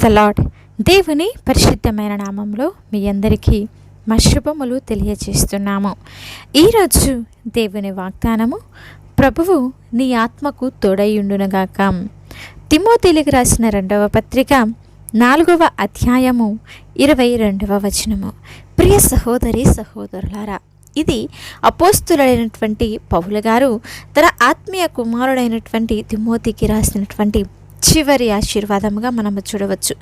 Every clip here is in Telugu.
The lord. దేవుని పరిశుద్ధమైన నామంలో మీ అందరికీ మా శుభములు తెలియజేస్తున్నాము. ఈరోజు దేవుని వాగ్దానము, ప్రభువు నీ ఆత్మకు తోడైయుండునుగాక. తిమోతిలకు రాసిన 2వ పత్రిక 4వ అధ్యాయము 22వ వచనము. ప్రియ సహోదరి సహోదరులారా, ఇది అపోస్తులైనటువంటి పౌలు గారు తన ఆత్మీయ కుమారుడైనటువంటి తిమోతికి రాసినటువంటి చివరి ఆశీర్వాదముగా మనము చూడవచ్చు.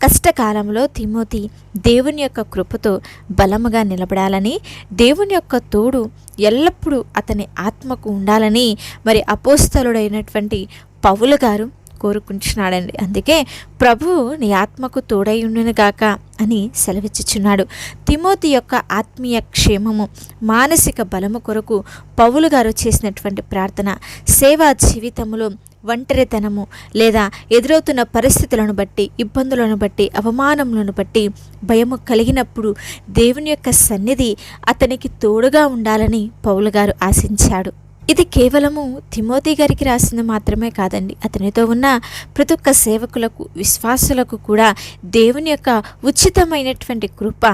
కష్టకాలంలో తిమోతి దేవుని యొక్క కృపతో బలముగా నిలబడాలని, దేవుని యొక్క తోడు ఎల్లప్పుడూ అతని ఆత్మకు ఉండాలని మరి అపోస్తలుడైనటువంటి పౌలు గారు కోరుకుంటున్నాడండి. అందుకే ప్రభువు నీ ఆత్మకు తోడై ఉండునుగాక అని సెలవిచ్చుచున్నాడు. తిమోతి యొక్క ఆత్మీయ క్షేమము, మానసిక బలము కొరకు పౌలు గారు చేసినటువంటి ప్రార్థన, సేవా జీవితంలో ఒంటరితనము లేదా ఎదురవుతున్న పరిస్థితులను బట్టి, ఇబ్బందులను బట్టి, అవమానములను బట్టి భయము కలిగినప్పుడు దేవుని యొక్క సన్నిధి అతనికి తోడుగా ఉండాలని పౌలు గారు ఆశించాడు. ఇది కేవలము తిమోతి గారికి రాసింది మాత్రమే కాదండి, అతనితో ఉన్న ప్రతి ఒక్క సేవకులకు, విశ్వాసులకు కూడా దేవుని యొక్క ఉచితమైనటువంటి కృప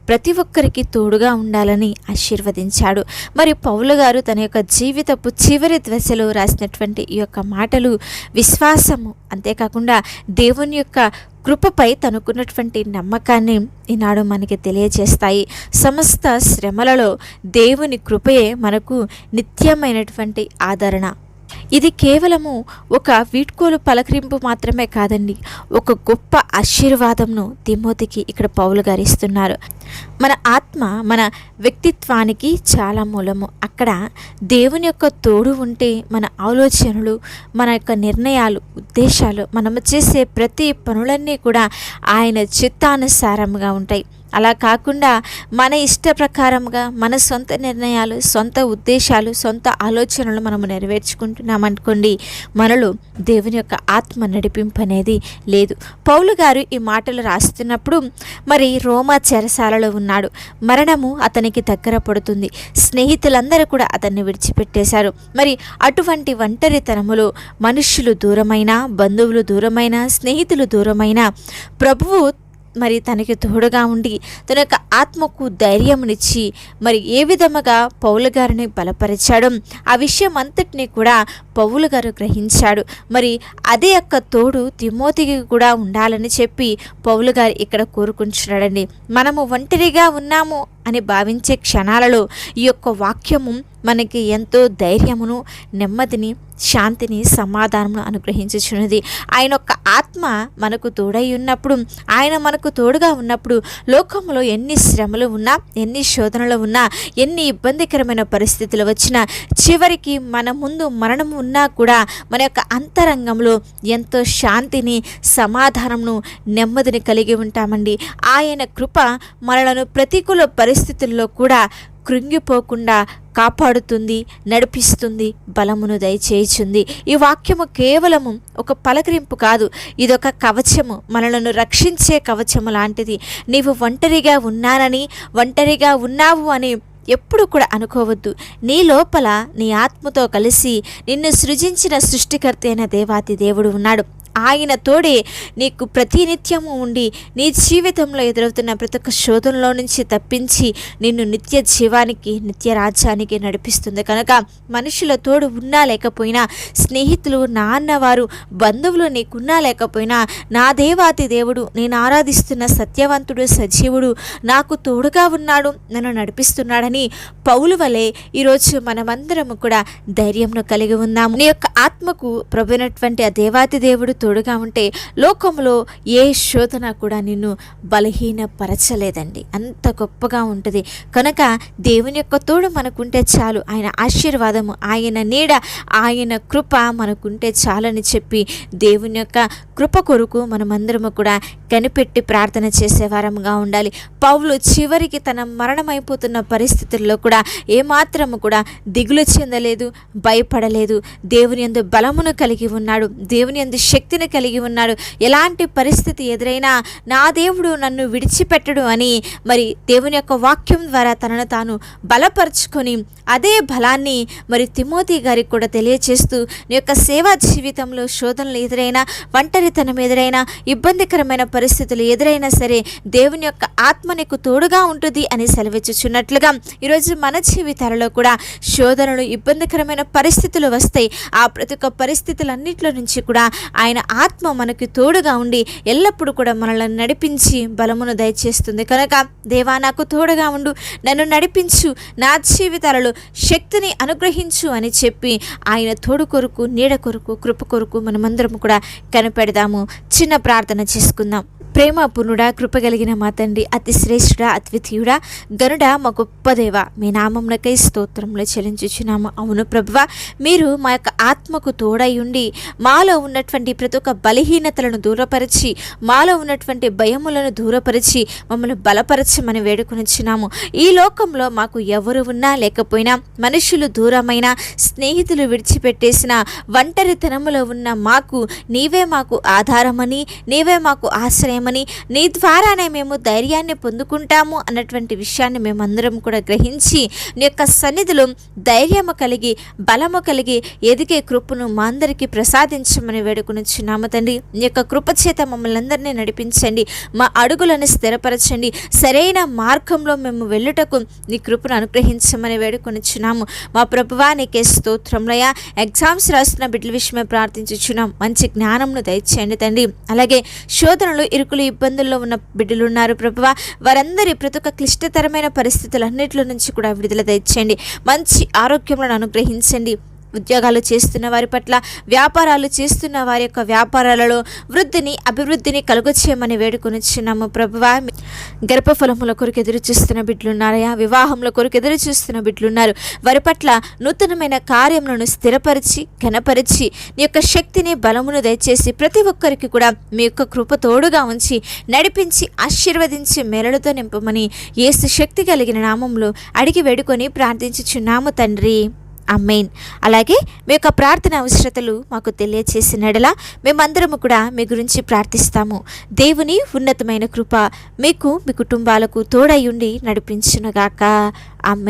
ప్రతి ఒక్కరికి తోడుగా ఉండాలని ఆశీర్వదించాడు. మరి పౌలు గారు తన యొక్క జీవితపు చివరి దశలో రాసినటువంటి ఈ యొక్క మాటలు విశ్వాసము, అంతేకాకుండా దేవుని యొక్క కృపపై తనకున్నటువంటి నమ్మకాన్ని ఈనాడు మనకి తెలియజేస్తాయి. సమస్త శ్రమలలో దేవుని కృపయే మనకు నిత్యమైనటువంటి ఆదరణ. ఇది కేవలము ఒక వీడ్కోలు పలకరింపు మాత్రమే కాదండి, ఒక గొప్ప ఆశీర్వాదంను తిమోతికి ఇక్కడ పౌలు గారు ఇస్తున్నారు. మన ఆత్మ మన వ్యక్తిత్వానికి చాలా మూలము. అక్కడ దేవుని యొక్క తోడు ఉంటే మన ఆలోచనలు, మన యొక్క నిర్ణయాలు, ఉద్దేశాలు, మనము చేసే ప్రతి పనులన్నీ కూడా ఆయన చిత్తానుసారంగా ఉంటాయి. అలా కాకుండా మన ఇష్ట ప్రకారంగా మన సొంత నిర్ణయాలు, సొంత ఉద్దేశాలు, సొంత ఆలోచనలు మనము నెరవేర్చుకుంటున్నామనుకోండి, మనలో దేవుని యొక్క ఆత్మ నడిపింపు అనేది లేదు. పౌలు గారు ఈ మాటలు రాస్తున్నప్పుడు మరి రోమా చెరసాలలో ఉన్నాడు. మరణము అతనికి దగ్గర పడుతుంది. స్నేహితులందరూ కూడా అతన్ని విడిచిపెట్టేశారు. మరి అటువంటి ఒంటరితనములో మనుష్యులు దూరమైన, బంధువులు దూరమైన, స్నేహితులు దూరమైన ప్రభువు మరి తనకి తోడుగా ఉండి తన యొక్క ఆత్మకు ధైర్యమునిచ్చి మరి ఏ విధముగా పౌలు గారిని బలపరిచాడు, ఆ విషయం అంతటినీ కూడా పౌలు గారు గ్రహించాడు. మరి అదే యొక్క తోడు తిమోతికి కూడా ఉండాలని చెప్పి పౌలు గారు ఇక్కడ కోరుకుంటున్నాడండి. మనము ఒంటరిగా ఉన్నాము అని భావించే క్షణాలలో ఈ యొక్క వాక్యము మనకి ఎంతో ధైర్యమును, నెమ్మదిని, శాంతిని, సమాధానమును అనుగ్రహించుచున్నది. ఆయన యొక్క ఆత్మ మనకు తోడై ఉన్నప్పుడు, ఆయన మనకు తోడుగా ఉన్నప్పుడు లోకంలో ఎన్ని శ్రమలు ఉన్నా, ఎన్ని శోధనలు ఉన్నా, ఎన్ని ఇబ్బందికరమైన పరిస్థితులు వచ్చినా, చివరికి మన ముందు మరణం ఉన్నా కూడా మన యొక్క అంతరంగంలో ఎంతో శాంతిని, సమాధానమును, నెమ్మదిని కలిగి ఉంటామండి. ఆయన కృప మనలను ప్రతికూల పరిస్థితుల్లో కూడా కృంగిపోకుండా కాపాడుతుంది, నడిపిస్తుంది, బలమును దయచేయుచుంది. ఈ వాక్యము కేవలము ఒక పలకరింపు కాదు, ఇదొక కవచము, మనలను రక్షించే కవచము లాంటిది. నీవు ఒంటరిగా ఉన్నానని, ఒంటరిగా ఉన్నావు అని ఎప్పుడు కూడా అనుకోవద్దు. నీ లోపల నీ ఆత్మతో కలిసి నిన్ను సృజించిన సృష్టికర్త అయిన దేవాతి దేవుడు ఉన్నాడు. ఆయన తోడే నీకు ప్రతినిత్యము ఉండి నీ జీవితంలో ఎదురవుతున్న ప్రతి ఒక్క శోధనలో నుంచి తప్పించి నిన్ను నిత్య జీవానికి, నిత్య రాజ్యానికి నడిపిస్తుంది. కనుక మనుషుల తోడు ఉన్నా లేకపోయినా, స్నేహితులు, నాన్నవారు, బంధువులు నీకున్నా లేకపోయినా, నా దేవాతి దేవుడు, నేను ఆరాధిస్తున్న సత్యవంతుడు, సజీవుడు నాకు తోడుగా ఉన్నాడు, నన్ను నడిపిస్తున్నాడని పౌలు వలె ఈరోజు మనమందరము కూడా ధైర్యంను కలిగి ఉన్నాము. నీ యొక్క ఆత్మకు ప్రభునటువంటి ఆ దేవాతి దేవుడు తోడుగా ఉంటే లోకంలో ఏ శోధన కూడా నిన్ను బలహీనపరచలేదండి. అంత గొప్పగా ఉంటుంది. కనుక దేవుని యొక్క తోడు మనకుంటే చాలు. ఆయన ఆశీర్వాదము, ఆయన నీడ, ఆయన కృప మనకుంటే చాలని చెప్పి దేవుని యొక్క కృప కొరకు మనమందరము కూడా కనిపెట్టి ప్రార్థన చేసేవారంగా ఉండాలి. పౌలు చివరికి తన మరణమైపోతున్న పరిస్థితుల్లో కూడా ఏమాత్రము కూడా దిగులు చెందలేదు, భయపడలేదు. దేవుని యందు బలమును కలిగి ఉన్నాడు. దేవుని యందు శక్తి శక్తిని కలిగి ఉన్నాడు. ఎలాంటి పరిస్థితి ఎదురైనా నా దేవుడు నన్ను విడిచిపెట్టడు అని మరి దేవుని యొక్క వాక్యం ద్వారా తనను తాను బలపరుచుకొని అదే బలాన్ని మరి తిమోతి గారికి కూడా తెలియచేస్తూ నీ యొక్క సేవా జీవితంలో శోధనలు ఎదురైనా, ఒంటరితనం ఎదురైనా, ఇబ్బందికరమైన పరిస్థితులు ఎదురైనా సరే దేవుని యొక్క ఆత్మ నీకు తోడుగా ఉంటుంది అని సెలవిచ్చుచున్నట్లుగా ఈరోజు మన జీవితాలలో కూడా శోధనలు, ఇబ్బందికరమైన పరిస్థితులు వస్తాయి. ఆ ప్రతి ఒక్క పరిస్థితులన్నింటిలో నుంచి కూడా ఆయన ఆత్మ మనకి తోడుగా ఉండి ఎల్లప్పుడూ కూడా మనల్ని నడిపించి బలమును దయచేస్తుంది. కనుక దేవా నాకు తోడుగా ఉండు, నన్ను నడిపించు, నా జీవితాలలో శక్తిని అనుగ్రహించు అని చెప్పి ఆయన తోడు కొరకు, నీడ కొరకు, కృప కొరకు మనమందరం కూడా కనిపెడదాము. చిన్న ప్రార్థన చేసుకుందాం. ప్రేమ పూర్ణుడా, కృపగలిగిన మా తండ్రి, అతి శ్రేష్ఠుడా, అద్వితీయుడా, గనుడా, మా గొప్ప దేవ, మీ నామమునకై స్తోత్రములు చెల్లించుచున్నాము. అవును ప్రభువా, మీరు మా యొక్క ఆత్మకు తోడై ఉండి మాలో ఉన్నటువంటి ప్రతి ఒక్క బలహీనతలను దూరపరిచి, మాలో ఉన్నటువంటి భయములను దూరపరిచి మమ్మల్ని బలపరచమని వేడుకొనిచున్నాము. ఈ లోకంలో మాకు ఎవరు ఉన్నా లేకపోయినా, మనుషులు దూరమైన, స్నేహితులు విడిచిపెట్టేసిన, ఒంటరితనములో ఉన్న మాకు నీవే మాకు ఆధారమని, నీవే మాకు ఆశ్రయమని, నీ ద్వారానే మేము ధైర్యాన్ని పొందుకుంటాము అన్నటువంటి విషయాన్ని మేమందరం కూడా గ్రహించి నీ యొక్క సన్నిధిలో ధైర్యము కలిగి, బలము కలిగి ఎదిగే కృపను మా అందరికీ ప్రసాదించమని వేడుకొనిచున్నాము తండ్రి. నీ యొక్క కృప చేత మమ్మల్ని అందరినీ నడిపించండి, మా అడుగులను స్థిరపరచండి, సరైన మార్గంలో మేము వెళ్ళుటకు నీ కృపను అనుగ్రహించమని వేడుకొనిచున్నాము. మా ప్రభువా నీకే స్తోత్రములయ్యా. ఎగ్జామ్స్ రాస్తున్న బిడ్డల విషయమే ప్రార్థించుచున్నాం. మంచి జ్ఞానంను దయచేయండి తండ్రి. అలాగే శోధనలు, ఇరుకులు, ఇబ్బందుల్లో ఉన్న బిడ్డలు ఉన్నారు ప్రభువా, వారందరి ప్రతి ఒక్క క్లిష్టతరమైన పరిస్థితులన్నింటిలో నుంచి కూడా విడుదల దయచేయండి. మంచి ఆరోగ్యములను అనుగ్రహించండి. ఉద్యోగాలు చేస్తున్న వారి పట్ల, వ్యాపారాలు చేస్తున్న వారి యొక్క వ్యాపారాలలో వృద్ధిని, అభివృద్ధిని కలుగచేయమని వేడుకొనిచున్నాము ప్రభువా. గర్భఫలముల కొరకు ఎదురు చూస్తున్న బిడ్డలున్నారయ్యా, వివాహంలో కొరకు ఎదురు చూస్తున్న బిడ్డలున్నారు. వారి పట్ల నూతనమైన కార్యములను స్థిరపరిచి, ఘనపరిచి నీ యొక్క శక్తిని, బలమును దయచేసి ప్రతి ఒక్కరికి కూడా మీ యొక్క కృప తోడుగా ఉంచి నడిపించి ఆశీర్వదించి మేలులతో నింపమని యేసు శక్తి కలిగిన నామంలో అడిగి వేడుకొని ప్రార్థించుచున్నాము తండ్రి. ఆమేన్. అలాగే మీ యొక్క ప్రార్థన అవసరతలు మాకు తెలియచేసినడలా మేమందరము కూడా మీ గురించి ప్రార్థిస్తాము. దేవుని ఉన్నతమైన కృప మీకు, మీ కుటుంబాలకు తోడై ఉండి నడిపించునుగాక. ఆమేన్.